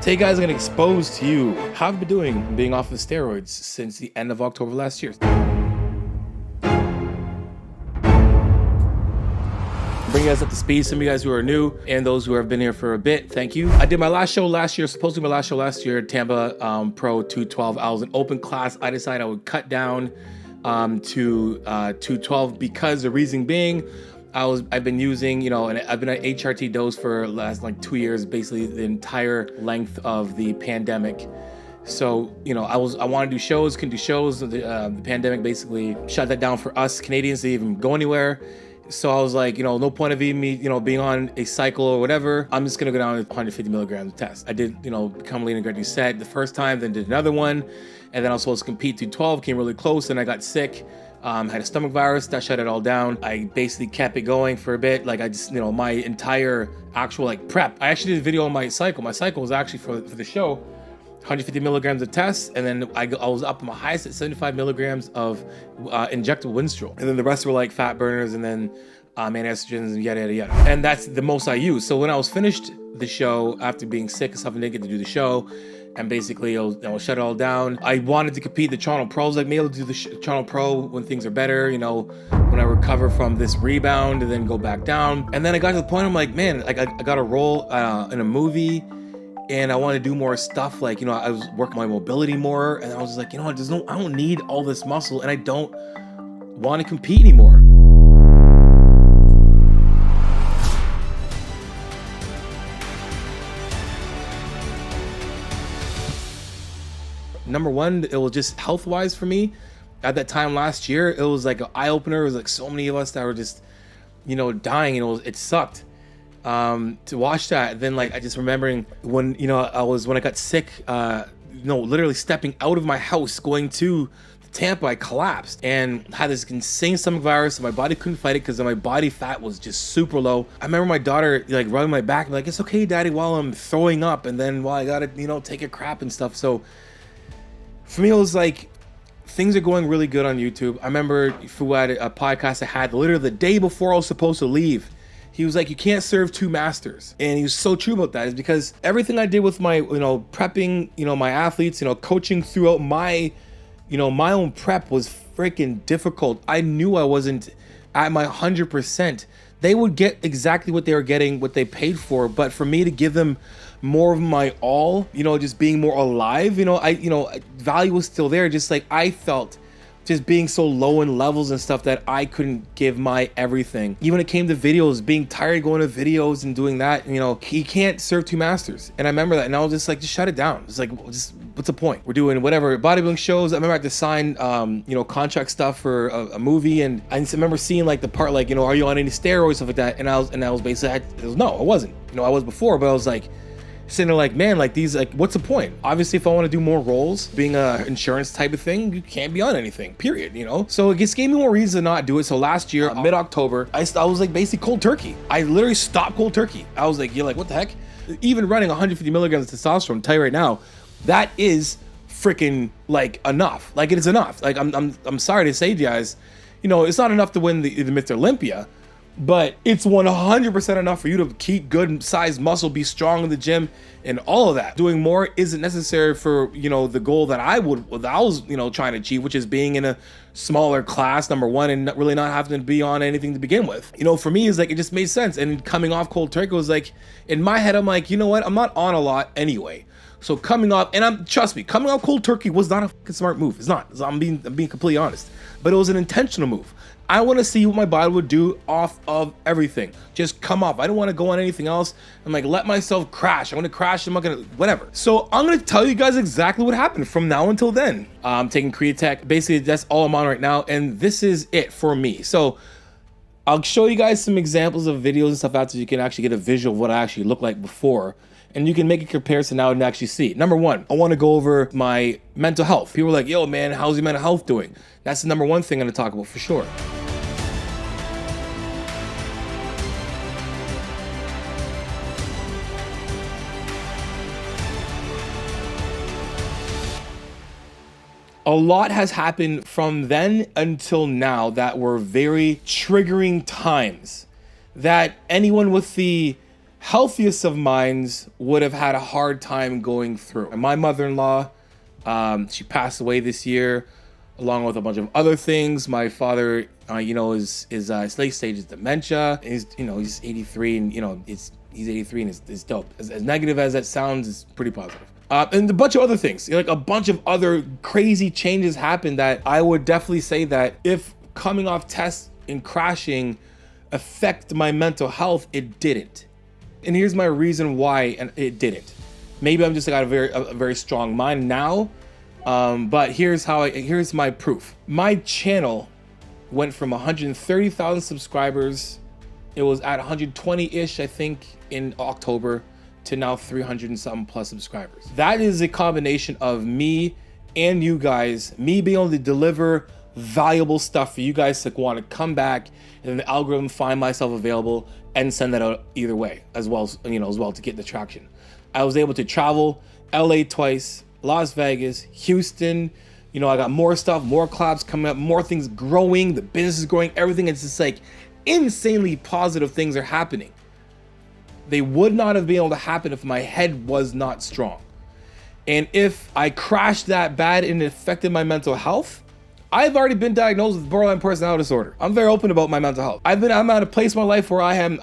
Today, guys, I'm going to expose to you how I've been doing being off of steroids since the end of October last year. Bring you guys up to speed, some of you guys who are new and those who have been here for a bit, thank you. I did my last show last year, supposed to be my last show last year, Tampa Pro 212. I was an open class. I decided I would cut down to 212 because the reason being, I've been using, you know, and I've been at HRT dose for the last like 2 years, basically the entire length of the pandemic. So, you know, I want to do shows, couldn't do shows. The pandemic basically shut that down for us Canadians to even go anywhere. So I was like, you know, no point of even me, you know, being on a cycle or whatever. I'm just gonna go down to 150 milligrams of test. I did, you know, become lean and gradually set the first time, then did another one, and then I was supposed to compete 212, came really close, and I got sick. Had a stomach virus that shut it all down. I basically kept it going for a bit. Like I just, you know, my entire actual like prep. I actually did a video on my cycle. My cycle was actually for the show, 150 milligrams of tests, and then I was up to my highest at 75 milligrams of injectable Winstrol. And then the rest were like fat burners and then anti-estrogens and yada, yada, yada. And that's the most I use. So when I was finished the show after being sick and stuff and didn't get to do the show, and basically I'll shut it all down. I wanted to compete the Toronto Pro. I was like, maybe I'll do the Toronto Pro when things are better, you know, when I recover from this rebound and then go back down. And then I got to the point, I'm like, man, like I got a role in a movie and I want to do more stuff. Like, you know, I was working my mobility more and I was like, you know what, I don't need all this muscle and I don't want to compete anymore. Number one, it was just health-wise for me. At that time last year, it was like an eye-opener. It was like so many of us that were just, you know, dying, and it sucked to watch that. Then like I just remembering when, you know, when I got sick, you know, literally stepping out of my house going to Tampa, I collapsed and had this insane stomach virus and my body couldn't fight it because my body fat was just super low. I remember my daughter like rubbing my back, like, it's okay, daddy, while I'm throwing up, and then while I gotta, you know, take a crap and stuff. So for me, it was like, things are going really good on YouTube. I remember Fuad, a podcast I had literally the day before I was supposed to leave. He was like, you can't serve two masters. And he was so true about that, is because everything I did with my, you know, prepping, you know, my athletes, you know, coaching throughout my, you know, my own prep was freaking difficult. I knew I wasn't at my 100%. They would get exactly what they were getting, what they paid for. But for me to give them more of my all, you know, just being more alive, you know, value was still there. Just like I felt just being so low in levels and stuff that I couldn't give my everything. Even when it came to videos, being tired going to videos and doing that, you know, you can't serve two masters. And I remember that, and I was just like, just shut it down. It's like, just what's the point? We're doing whatever bodybuilding shows. I remember I had to sign, you know, contract stuff for a movie, and I just remember seeing like the part, like, you know, are you on any steroids, stuff like that. And I was basically, no, I wasn't. You know, I was before, but I was like, sitting there like, man, like these, like, what's the point? Obviously, if I want to do more roles, being a insurance type of thing, you can't be on anything, period, you know? So it just gave me more reason to not do it. So last year, mid-October, I was like basically cold turkey. I literally stopped cold turkey. I was like, you're like, what the heck? Even running 150 milligrams of testosterone, I'll tell you right now, that is freaking like enough. Like it is enough. Like I'm sorry to say to you guys, you know, it's not enough to win the Mr. Olympia, but it's 100% enough for you to keep good size muscle, be strong in the gym, and all of that. Doing more isn't necessary for, you know, the goal that I was, you know, trying to achieve, which is being in a smaller class, number one, and really not having to be on anything to begin with. You know, for me, it's like, it just made sense. And coming off cold turkey was like, in my head, I'm like, you know what? I'm not on a lot anyway. So coming off, and trust me, coming off cold turkey was not a fucking smart move. It's not. I'm being completely honest. But it was an intentional move. I want to see what my body would do off of everything. Just come off. I don't want to go on anything else. I'm like, let myself crash. I'm going to crash. I'm not going to, whatever. So I'm going to tell you guys exactly what happened from now until then. I'm taking Createch. Basically, that's all I'm on right now. And this is it for me. So I'll show you guys some examples of videos and stuff out so you can actually get a visual of what I actually looked like before. And you can make a comparison now and actually see. Number one, I want to go over my mental health. People are like, yo, man, how's your mental health doing? That's the number one thing I'm going to talk about for sure. A lot has happened from then until now that were very triggering times that anyone with the healthiest of minds would have had a hard time going through. And my mother-in-law, she passed away this year, along with a bunch of other things. My father, is late stages dementia. He's 83, and he's 83, and it's dope. As negative as that sounds, it's pretty positive. And a bunch of other things, like a bunch of other crazy changes happened that I would definitely say that if coming off tests and crashing affect my mental health, it didn't. And here's my reason why it didn't. Maybe I'm just got a very strong mind now, but here's my proof. My channel went from 130,000 subscribers. It was at 120-ish, I think, in October, to now 300 and something plus subscribers. That is a combination of me and you guys, me being able to deliver valuable stuff for you guys to want to come back, and then the algorithm find myself available and send that out either way, as well to get the traction. I was able to travel LA twice, Las Vegas, Houston. I got more stuff, more collabs coming up, more things growing, the business is growing, everything. It's just like insanely positive things are happening. They would not have been able to happen if my head was not strong. And if I crashed that bad and it affected my mental health, I've already been diagnosed with borderline personality disorder. I'm very open about my mental health. I'm at a place in my life where I'm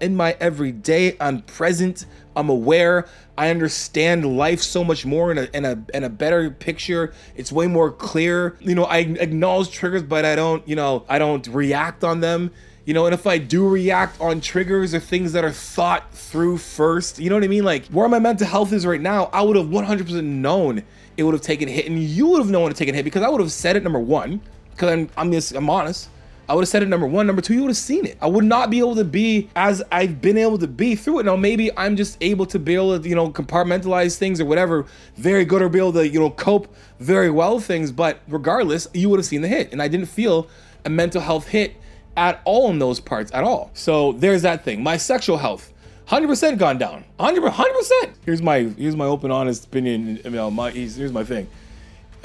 in my everyday, I'm present, I'm aware, I understand life so much more in a better picture. It's way more clear. I acknowledge triggers, but I don't react on them. And if I do react on triggers or things that are thought through first, you know what I mean? Like where my mental health is right now, I would have 100% known it would have taken a hit, and you would have known it taken a hit, because I would have said it, number one, because I'm honest. I would have said it, number one. Number two, you would have seen it. I would not be able to be as I've been able to be through it. Now, maybe I'm just able to be able to, compartmentalize things or whatever, very good, or be able to, cope very well with things. But regardless, you would have seen the hit. And I didn't feel a mental health hit at all in those parts at all. So there's that thing. My sexual health, 100% gone down. 100%. Here's my open, honest opinion. Here's my thing.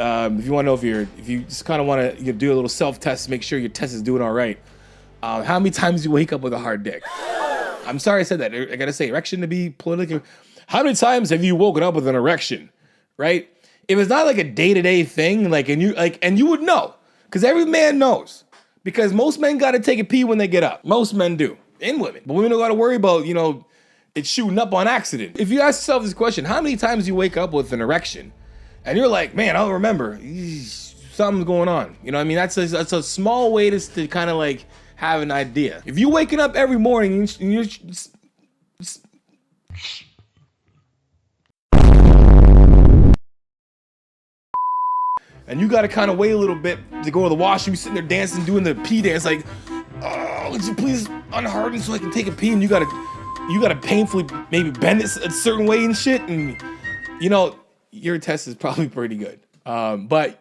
If you want to know if you just kind of want to do a little self-test, make sure your test is doing all right. How many times you wake up with a hard dick? I'm sorry I said that. I gotta say erection to be politically. How many times have you woken up with an erection? Right? If it's not like a day-to-day thing, and you would know, because every man knows, because most men got to take a pee when they get up. Most men do, and women. But women don't got to worry about it's shooting up on accident. If you ask yourself this question, how many times you wake up with an erection and you're like, man, I don't remember, something's going on. That's a small way to kind of like have an idea. If you're waking up every morning and you're and you got to kind of wait a little bit to go to the washroom, sitting there dancing, doing the pee dance, like, oh, would you please unharden so I can take a pee? And you gotta painfully maybe bend it a certain way and shit, and your test is probably pretty good. But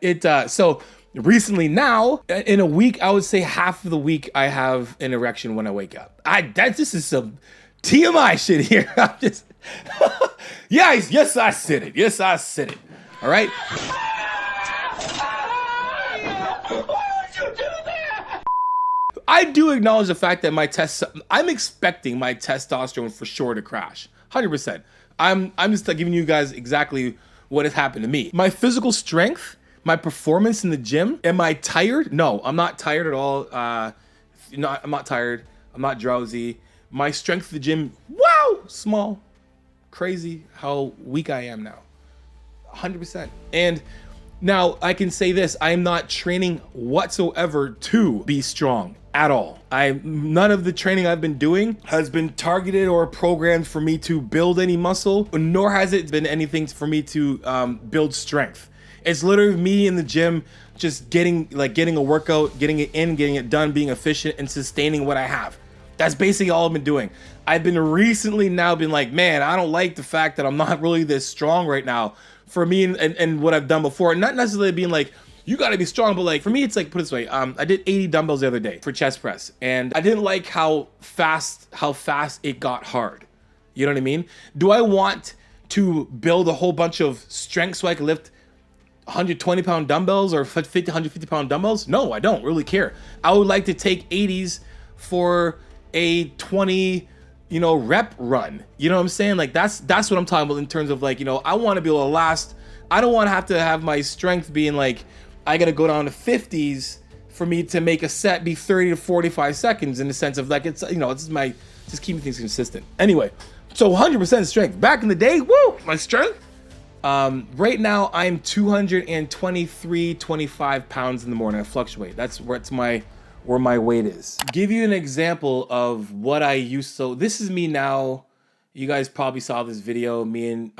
so recently now, in a week, I would say half of the week I have an erection when I wake up. This is some TMI shit here. I'm just, yes, I said it. Yes, I said it. All right. I do acknowledge the fact that I'm expecting my testosterone for sure to crash, 100%. I'm just giving you guys exactly what has happened to me. My physical strength, my performance in the gym. Am I tired? No, I'm not tired at all. I'm not tired. I'm not drowsy. My strength in the gym, wow, small. Crazy how weak I am now, 100%. And now I can say this, I am not training whatsoever to be strong at all. None of the training I've been doing has been targeted or programmed for me to build any muscle, nor has it been anything for me to build strength. It's literally me in the gym, just getting a workout, getting it in, getting it done, being efficient, and sustaining what I have. That's basically all I've been doing. I've been recently now been like, man, I don't like the fact that I'm not really this strong right now. For me and what I've done before, not necessarily being like, you gotta be strong, but like for me, it's like, put it this way, I did 80 dumbbells the other day for chest press, and I didn't like how fast it got hard. You know what I mean? Do I want to build a whole bunch of strength so I can lift 120-pound dumbbells or 150-pound dumbbells? No, I don't really care. I would like to take 80s for a 20 you know, rep run. You know what I'm saying? Like that's what I'm talking about in terms of like, you know, I want to be able to last. I don't want to have my strength being like, I got to go down to 50s for me to make a set be 30 to 45 seconds in the sense of like, it's, you know, it's my, just keeping things consistent. Anyway, so 100% strength. Back in the day, woo, my strength. Right now I'm 223, 25 pounds in the morning. I fluctuate. That's where where my weight is. Give you an example of what I used to. This is me now. You guys probably saw this video. Me and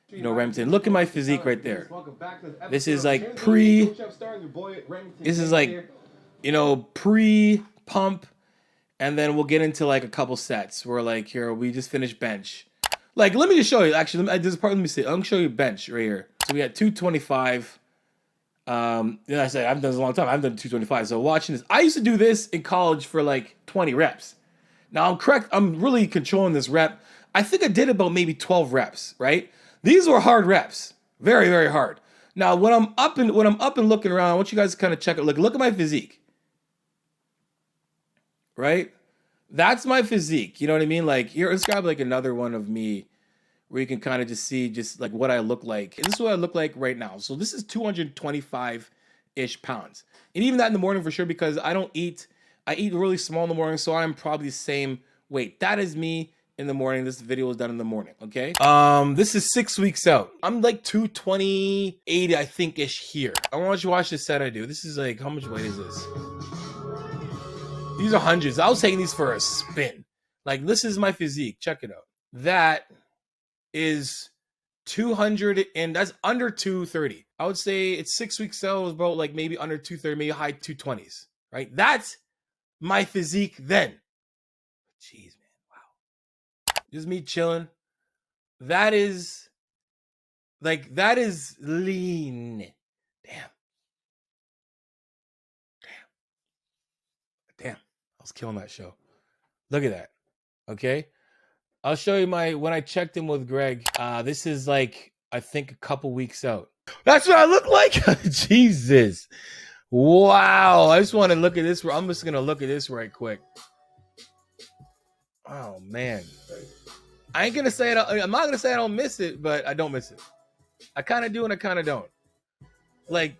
you know, Remington. Look at my physique right there. This is like pre. This is like, you know, pre-pump, and then we'll get into like a couple sets. We're like, here, we just finished bench. Like, let me just show you. Actually, this part. Let me see. I'm gonna show you bench right here. So we got 225. You know, I said I've done this a long time. I've done 225. So watching this, I used to do this in college for like 20 reps. Now I'm correct. I'm really controlling this rep. I think I did about maybe 12 reps. Right? These were hard reps. Very, very hard. Now when I'm up and looking around, I want you guys to kind of check it. Look at my physique. Right? That's my physique. You know what I mean? Like here, let's grab like another one of me where you can kind of just see just like what I look like. And this is what I look like right now. So this is 225-ish pounds. And even that in the morning for sure, because I eat really small in the morning. So I'm probably the same weight. That is me in the morning. This video was done in the morning. Okay. This is 6 weeks out. I'm like 228, I think ish here. I want you to watch this set I do. This is like, how much weight is this? These are hundreds. I was taking these for a spin. Like this is my physique. Check it out. That is 200 and that's under 230. I would say it's 6 weeks out. It was about like maybe under 230, maybe high 220s. Right? That's my physique then. Jeez, man. Wow. Just me chilling. That is lean. Damn. I was killing that show. Look at that. Okay. I'll show you when I checked in with Greg. This is like, I think a couple weeks out. That's what I look like. Jesus. Wow. I just want to look at this. I'm just going to look at this right quick. Oh man. I ain't going to say it. I'm not going to say I don't miss it, but I don't miss it. I kind of do and I kind of don't. Like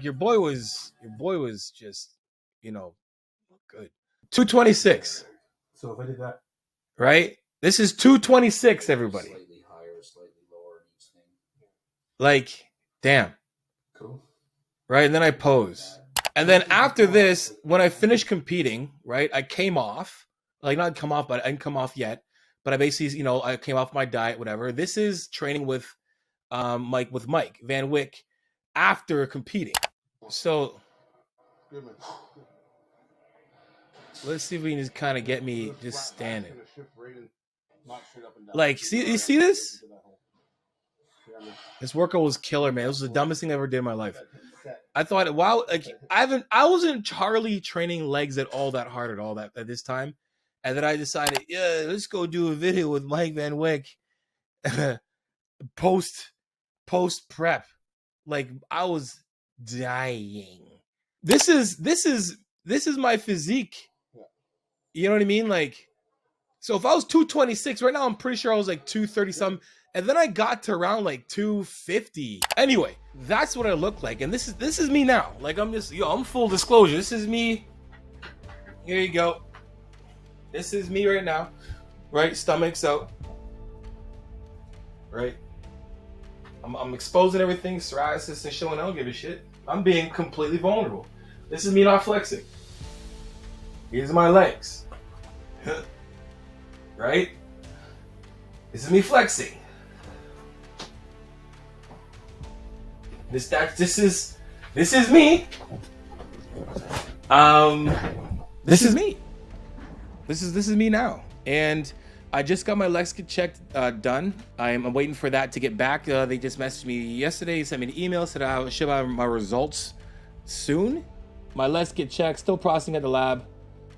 your boy was just, you know, good. 226. So if I did that, right? This is 226, everybody. Slightly higher, slightly lower each thing. Like, damn. cool. Right? And then I pose. And then after this, when I finished competing, right, I came off. Like, not come off, but I didn't come off yet. But I basically, you know, I came off my diet, whatever. This is training with Mike Van Wyck after competing. So let's see if we can just kind of get me just standing. Like, you see this? This workout was killer, man. It was the dumbest thing I ever did in my life. I thought, wow, like I wasn't Charlie training legs at all that hard at this time. And then I decided, yeah, let's go do a video with Mike Van Wyck post prep. Like I was dying. This is my physique. You know what I mean? Like, so if I was 226 right now, I'm pretty sure I was like 230 something. And then I got to around like 250. Anyway, that's what I look like. And this is me now. Like I'm full disclosure. This is me. Here you go. This is me right now. Right? Stomach's out. Right? I'm exposing everything. Psoriasis and showing. I don't give a shit. I'm being completely vulnerable. This is me not flexing. Here's my legs. Right? This is me flexing. This is me. This is me. This is me now. And I just got my legs checked done. I'm waiting for that to get back. They just messaged me yesterday, sent me an email, said I should have my results soon. My legs get checked, still processing at the lab,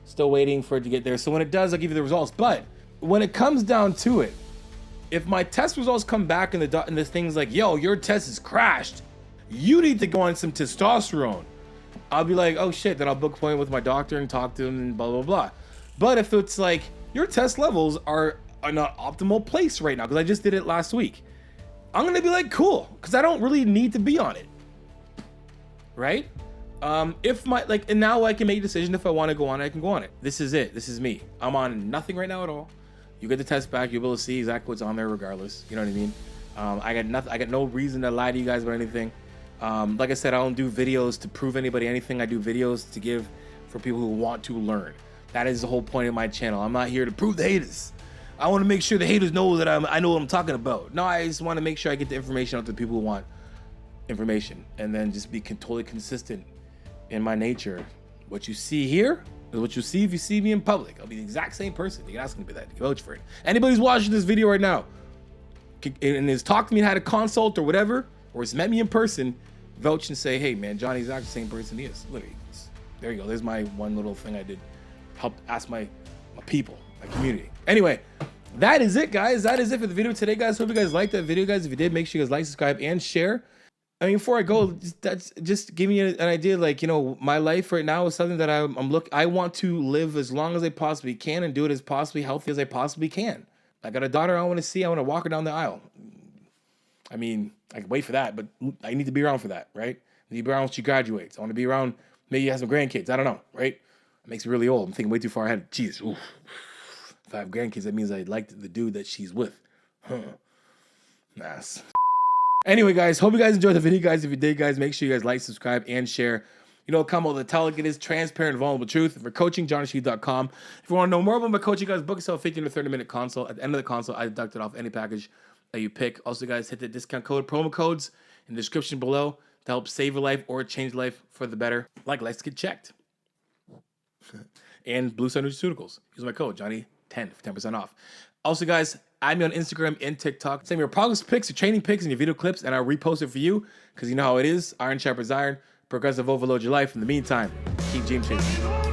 still waiting for it to get there. So when it does, I'll give you the results. But when it comes down to it, if my test results come back and the thing's like, yo, your test is crashed, you need to go on some testosterone, I'll be like, oh shit, then I'll book an appointment with my doctor and talk to him and blah, blah, blah. But if it's like your test levels are in an optimal place right now, because I just did it last week, I'm gonna be like, cool, because I don't really need to be on it, right? If my and now I can make a decision if I want to go on it, I can go on it. This is it. This is me. I'm on nothing right now at all. You get the test back, you'll be able to see exactly what's on there regardless. You know what I mean? I got nothing. I got no reason to lie to you guys about anything. Like I said, I don't do videos to prove anybody anything. I do videos to give for people who want to learn. That is the whole point of my channel. I'm not here to prove the haters. I want to make sure the haters know that I know what I'm talking about. No, I just want to make sure I get the information out to the people who want information, and then just be totally consistent in my nature. What you see here is what you see if you see me in public. I'll be the exact same person. You can ask me about that. You can vouch for it. Anybody who's watching this video right now and has talked to me and had a consult or whatever, or has met me in person, vouch and say, hey man, Johnny's exactly the same person he is. Literally. There you go. There's my one little thing I did. Help ask my people, my community. Anyway, that is it, guys. That is it for the video today, guys. Hope you guys liked that video, guys. If you did, make sure you guys like, subscribe, and share. I mean, before I go, just give me an idea. Like, you know, my life right now is something that I want to live as long as I possibly can and do it as possibly healthy as I possibly can. I got a daughter I want to see. I want to walk her down the aisle. I mean, I can wait for that, but I need to be around for that, right? I need to be around when she graduates. I want to be around, maybe have some grandkids. I don't know, right? It makes me really old. I'm thinking way too far ahead. Jeez, oof. If I have grandkids, that means I like the dude that she's with. Huh. Nice. Anyway, guys, hope you guys enjoyed the video, guys. If you did, guys, make sure you guys like, subscribe, and share. You know, come on, the tell it is transparent, vulnerable truth. For coaching, johnrashid.com. If you want to know more about my coaching, guys, book yourself a 15 to 30-minute consult. At the end of the consult, I deduct it off any package that you pick. Also, guys, hit the discount code, promo codes in the description below to help save your life or change life for the better. Like, let's get checked. And Blue Sun Nutraceuticals. Use my code, Johnny10 for 10% off. Also, guys, add me on Instagram and TikTok. Send me your progress pics, your training pics, and your video clips, and I'll repost it for you because you know how it is. Iron sharpens iron. Progressive overload your life. In the meantime, keep dream chasing.